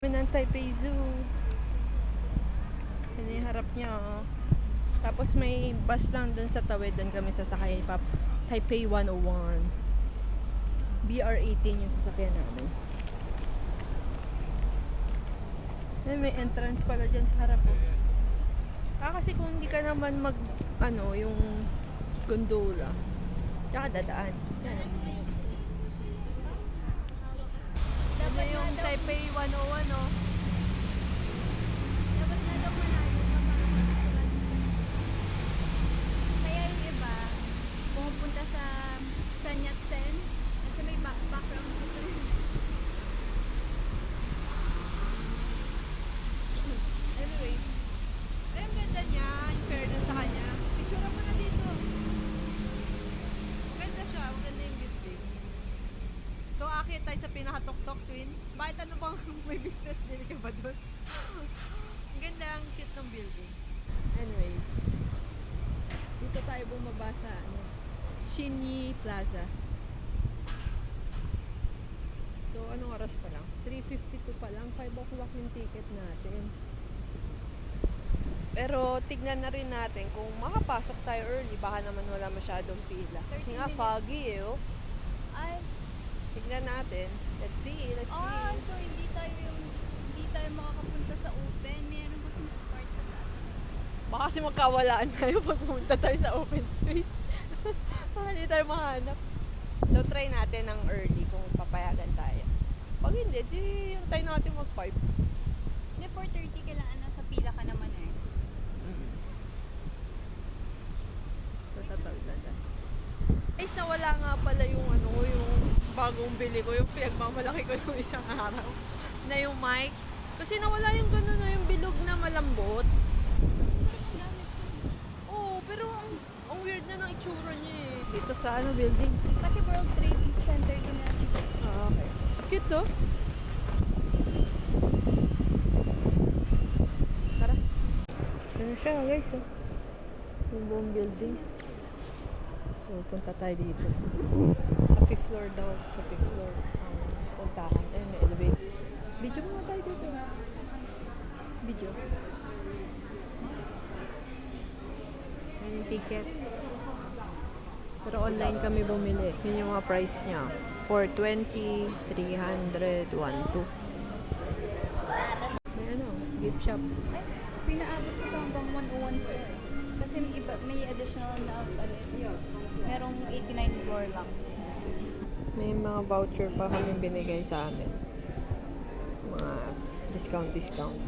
Ng Taipei Zoo. Yan yung harap niya, oh. Tapos may bus lang dun sa tawid. Dun kami sasakay pa. Taipei 101. BR18 yung sasakyan namin. May entrance pala dyan sa harap, oh. Kasi kung hindi ka naman yung gondola. Tsaka dadaan. Yan. Dapat yung Taipei 101, oh. Dapat na daw manalo ka para makasulat. Kaya yung iba, pumupunta sa San Yat-sen kasi may background dito. Anyways, ay, ang ganda niya. In fairness sa kanya. Picture mo na dito. Ganda siya. Ang ganda yung building. So, akit tayo sa pinaka-tok-tok twin. Bakit ano bang may business din ka ba doon? Ang ganda, ang cute ng building. Anyways, dito tayo bumaba sa Shinyi Plaza. So, anong oras pa lang? 3:52 pa lang. 5 o'clock yung ticket natin. Pero tignan na rin natin kung makapasok tayo early. Baka naman wala masyadong pila. Kasi nga 30 minutes. foggy eh, oh. Ay, Tignan natin. Let's see. so hindi tayo makakapunta sa open. Meron kasi part sa plaza. Baka kasi magkawalaan tayo pag pumunta tayo sa open space. Baka hindi tayo mahanap. So, try natin ng early kung papayagan tayo. Pag hindi, di yung tayo natin mag-5. Hindi, 4:30 kailangan nasa pila ka naman eh. So, tatawid na dyan. Ay, wala nga pala yung yung bagong bili ko, yung pinagmamalaki ko nung isang araw. Na yung mic. Kasi nawala yung gano'n, yung bilog na malambot. Oo, pero ang weird na ng itsura niya eh. Dito sa building? Kasi World Trade Center din natin. Ah, okay. Cute to. Tara. Ito na siya guys, oh. Yung buong building. So, punta tayo dito. Sa 5th floor daw. Sa 5th floor ang puntahan. Ayun, may elevator. Video mo nga tayo dito. Video. Ayun yung tickets. Pero online kami bumili. Yun yung mga price niya. 420, 300, 12. May gift shop. Ay, pinaabot ko hanggang 101 floor. Kasi may additional na merong 89 floor lang. May mga voucher pa kami binigay sa amin. Mga discount.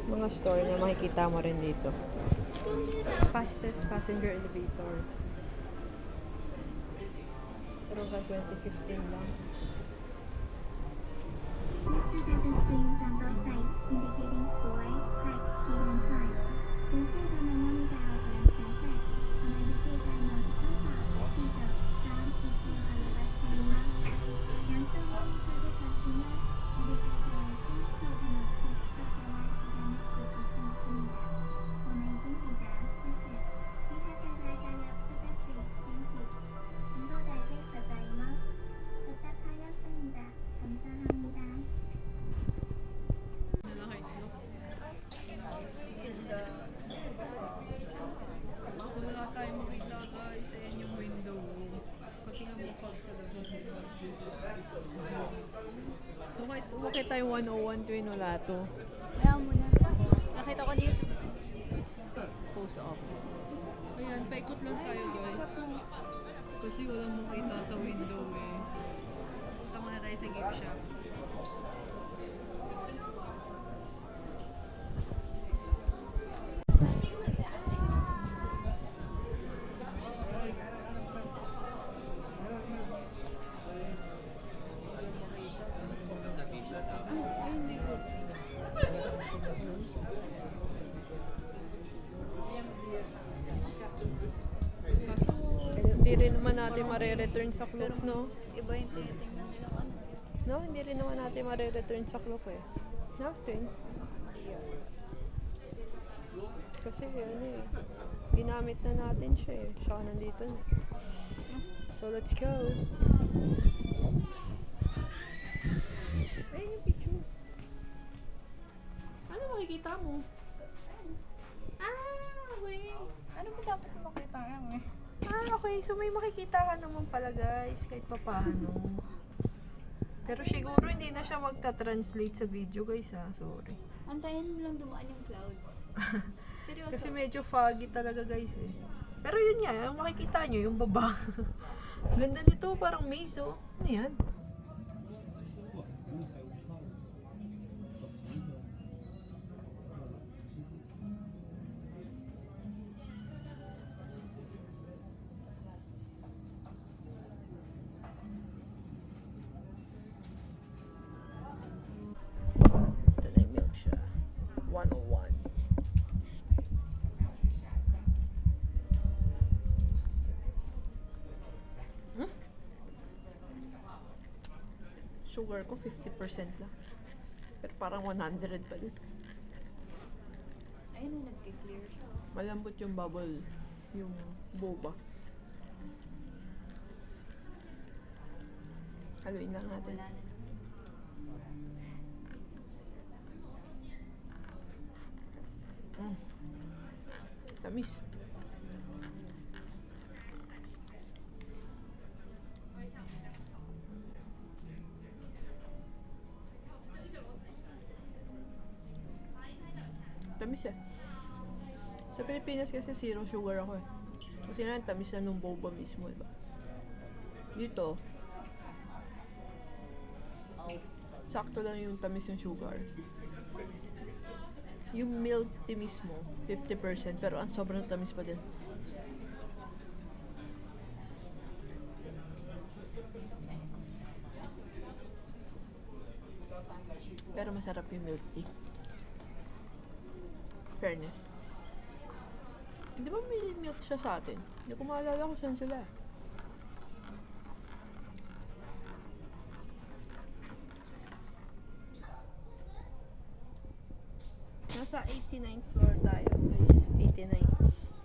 Mga store na makikita mo rin dito. Fastest passenger elevator. Pero hanggang 2015 lang. Mr. Devon screens on both sides, indicating 4 types sheet inside. Please say the menu diagram present. Communication note contact, dito, down, ito, alabas, terima. Cancel one for the customer. Indication so connected sa kawasan posisyon sila. Unaintindihan, suset. Ihataglagalap sa battery. Thank you. 행복하게 받아이마스. 부탁하였습니다. 감사합니다. Wala tayong makita guys sa inyong window. Kasi nga mapag sa labas. So kahit umakit tayong 101 twin, wala to. Kaya muna. Nakita ko dito. Post office. Ayan, paikot lang tayo guys. Kasi walang makita sa window eh. Punta muna tayo sa gift shop. Ay, hindi ko. Kaso, hindi rin naman natin mare-return sa clock, no? Iba yung tinitingnan nila ano. No, hindi rin naman natin mare-return sa clock eh. Nothing. Kasi ginamit na natin siya eh. Siya nandito na. So, let's go. Ayun yung picture. so may makikita ka naman pala guys, kahit papaano. Pero siguro hindi na siya magta-translate sa video guys ha, sorry. Antayin mo lang dumaan yung clouds. Seryoso. Kasi medyo foggy talaga guys eh. Pero yun nga, yung makikita nyo, yung baba. Ganda nito, parang maze oh. Ano yan? Ito na yung milk siya. 101. Sugar ko 50% lang. Pero parang 100 pa din. Ayun na, nag-clear siya. Malambot yung bubble. Yung boba. Haluin lang natin. Wala na. Tamis. Tamis eh. Sa Pilipinas kasi zero sugar ako eh. Kasi nga tamis na nung boba mismo, diba? Dito, sakto lang yung tamis ng sugar. Yung milk tea mismo, 50%, pero ang sobrang tamis pa din. Pero masarap yung milk tea. Fairness. Di ba may milk siya sa atin? Hindi ko maalala kung saan sila. Nasa 89th floor tayo, guys. 89.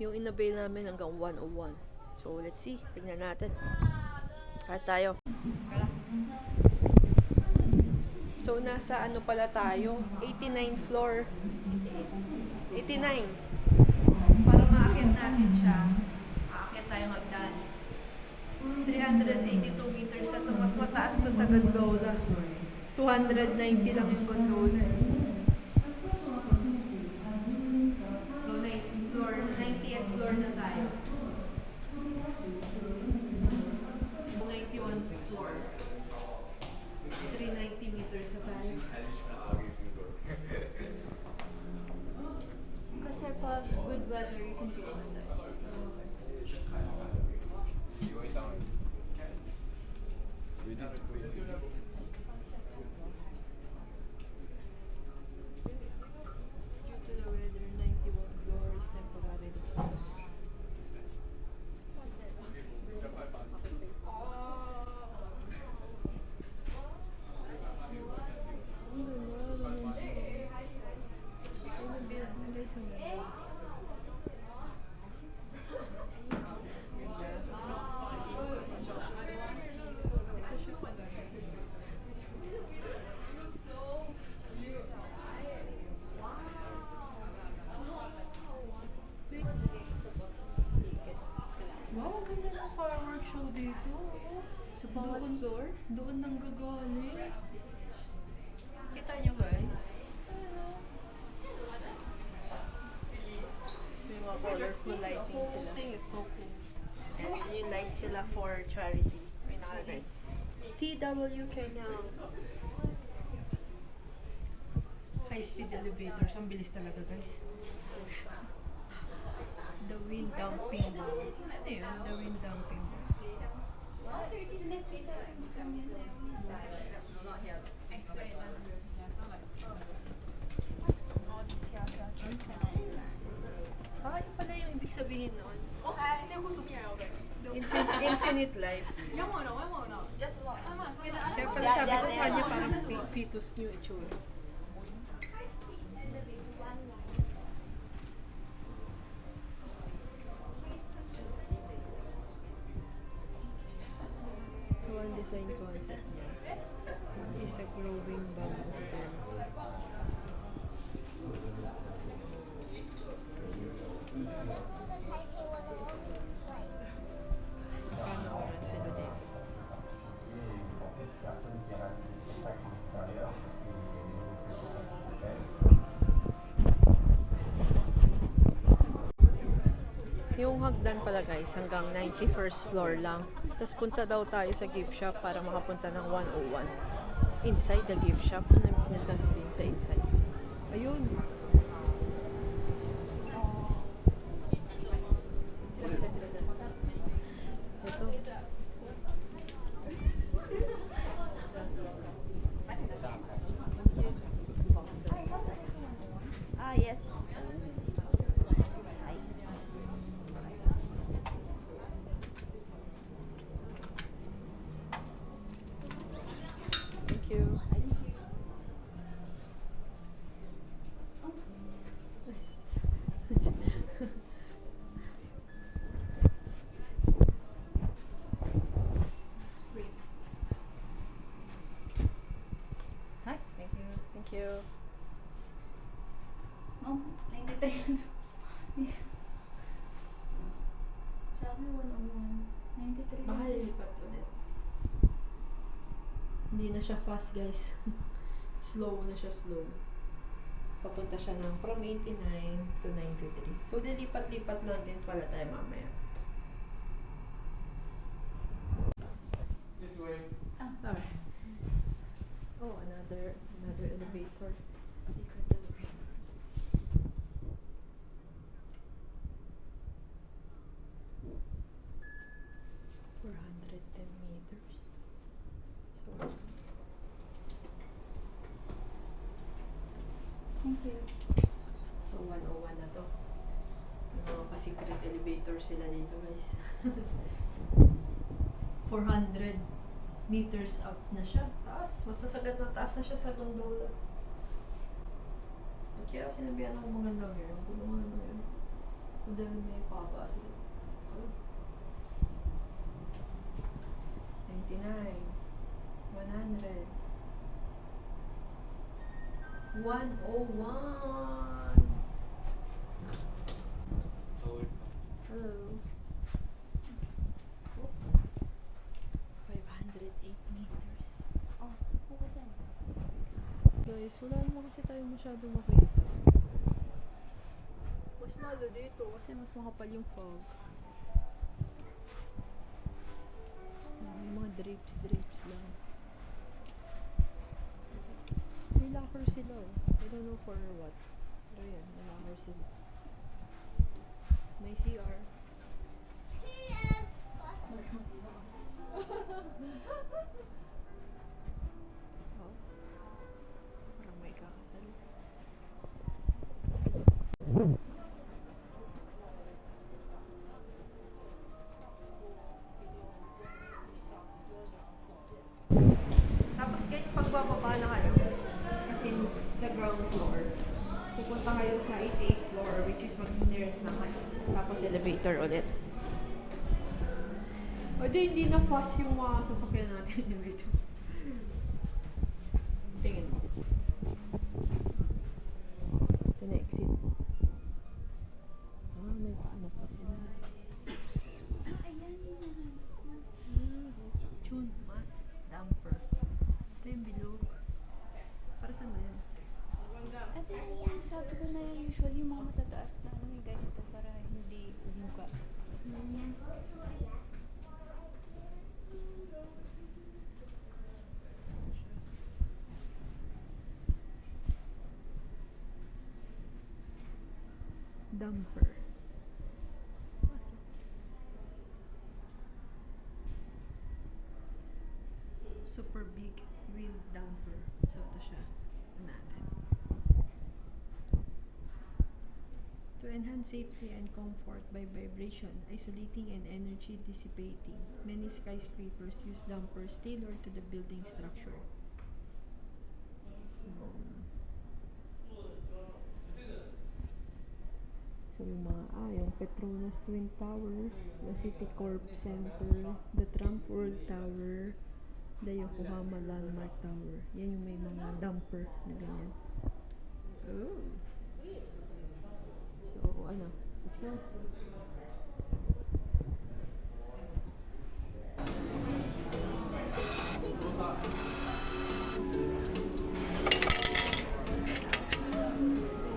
Yung in-avail namin hanggang 101. So, let's see. Tignan natin. Kahit tayo. So, nasa ano pala tayo? 89th floor. 89. Para maakyat natin siya, aakyat tayo hagdan. 382 meters na ito. Mas mataas to sa gondola. 290 lang yung gondola eh. So, 90th floor na tayo. 91st floor. 390 meters na tayo. Kasi pag good weather, you can go outside. Due to the weather, 91 floors temporarily closed. Wow, ang ganda ng fireworks show dito. Sa bawat floor? Doon nang gagaling. Kita nyo guys? May mga colorful lighting sila. thing is so cool. And yung light sila for charity. May nakalagay. TWK now. High speed elevators. Ang bilis talaga guys. The wind dumping wall. Ano yun? The wind dumping wall. Ah, yun pala yung ibig sabihin noon. Infinite life. Kaya pala sabi ko sa kanya parang fetus yung itsura. So, ang design concept niya is a growing bamboo stem. Yung hagdan pala guys, hanggang 91st floor lang. Tapos punta daw tayo sa gift shop para makapunta ng 101. Inside the gift shop. Ano yung pinasabihin sa inside? Ayun. Ito. Ah, yes. Thank you. Hi. Thank you. Thank you. Ma'am, 93. Sabi 101. 93. Mahal lipat ulit. Hindi na siya fast guys. Slow na siya, slow. Papunta siya ng from 89 to 93. So, dilipat-lipat lang din pala tayo mamaya. This way. Alright. Oh, another elevator. Secret elevator. For 110 meters. So, Thank you. so 101 na to. Yung mga pa-secret elevator sila dito guys. 400 meters up na siya. Taas. Masasagat mataas na siya sa gondola. At kaya sinabihan ako maganda ngayon. Kulungan na yun. Dahil may paba sila. 99. 100. 101. Hello. 508 meters. Oh, puka dyan. Guys, wala naman kasi tayo masyado makita. Mas lalo dito kasi mas makapal yung fog. May mga drapes lang. May locker sila oh. I don't know for what. Pero yan, may locker sila. May CR. Oh. Parang may kakatalo. Tapos guys, pagbababa na kayo, kasi sa ground floor, pupunta kayo sa 88th floor, which is mag-stairs na kayo. Tapos elevator ulit. O di, hindi na fast yung mga sasakyan natin dito. Tingin mo. Ito na exit. Ah, may paano pa sila. Ayan. Tune mass damper. Ito yung bilog. Para saan ba yan? Ate, sabi ko na usually yung mga matataas na may ganito para hindi umuga. Damper. Super big wheel damper. So, ito siya. Natin. To enhance safety and comfort by vibration, isolating and energy dissipating, many skyscrapers use dampers tailored to the building structure. So, yung mga, yung Petronas Twin Towers, the Citicorp Center, the Trump World Tower, the Yokohama Landmark Tower. Yan yung may mga damper na ganyan. Oh. So, ano? Let's go.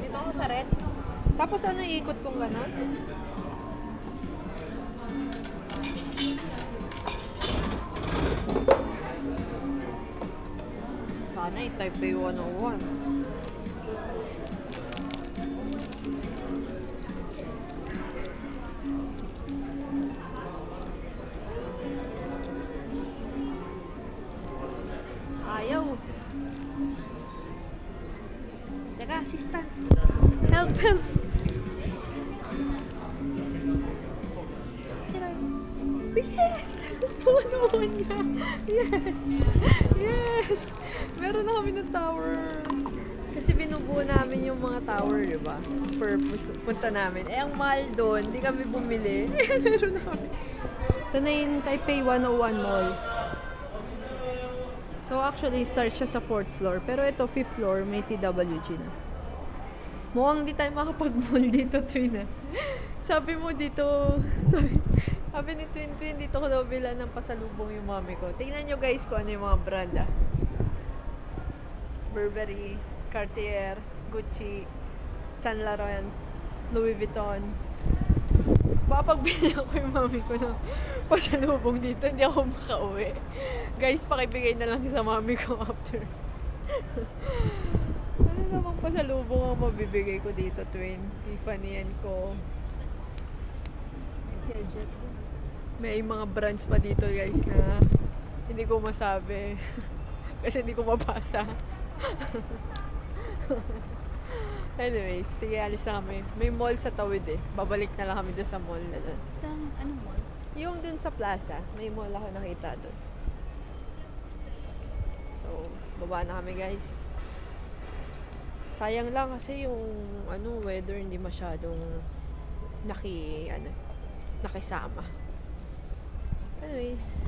Dito ako sa red. Tapos ano iikot kong gano'n? Sana Taipei 101. Ayaw. Teka, assistant. Help, help. Yes! Punuan niya. Yes! Yes! Meron na kami ng tower. Kasi binubuo namin yung mga tower, di ba? Purpose, punta namin. Eh, ang mahal doon, di kami bumili. Meron na kami. Ito na yung Taipei 101 Mall. So, actually, start siya sa 4th floor. Pero ito, 5th floor, may TWG na. Mukhang di tayo makapag-mall dito, Twin, eh. Sabi mo dito, sabi ni Twin, dito ko daw bila ng pasalubong yung mami ko. Tingnan nyo guys kung ano yung mga brand, ah. Burberry, Cartier, Gucci, Saint Laurent, Louis Vuitton. Papagbili ako yung mami ko ng pasalubong dito, hindi ako makauwi. Guys, pakibigay na lang sa mami ko after. Ano namang pasalubong ang mabibigay ko dito, Twin? Tiffany & Co. May mga brands pa dito, guys, na hindi ko masabi. Kasi hindi ko mabasa. Anyways, sige, alis na kami. May mall sa Tawid eh. Babalik na lang kami doon sa mall na doon. Sa anong mall? Yung doon sa plaza, may mall ako nakita doon. So, baba na kami, guys. Sayang lang kasi yung weather hindi masyadong nakisama. Anyways,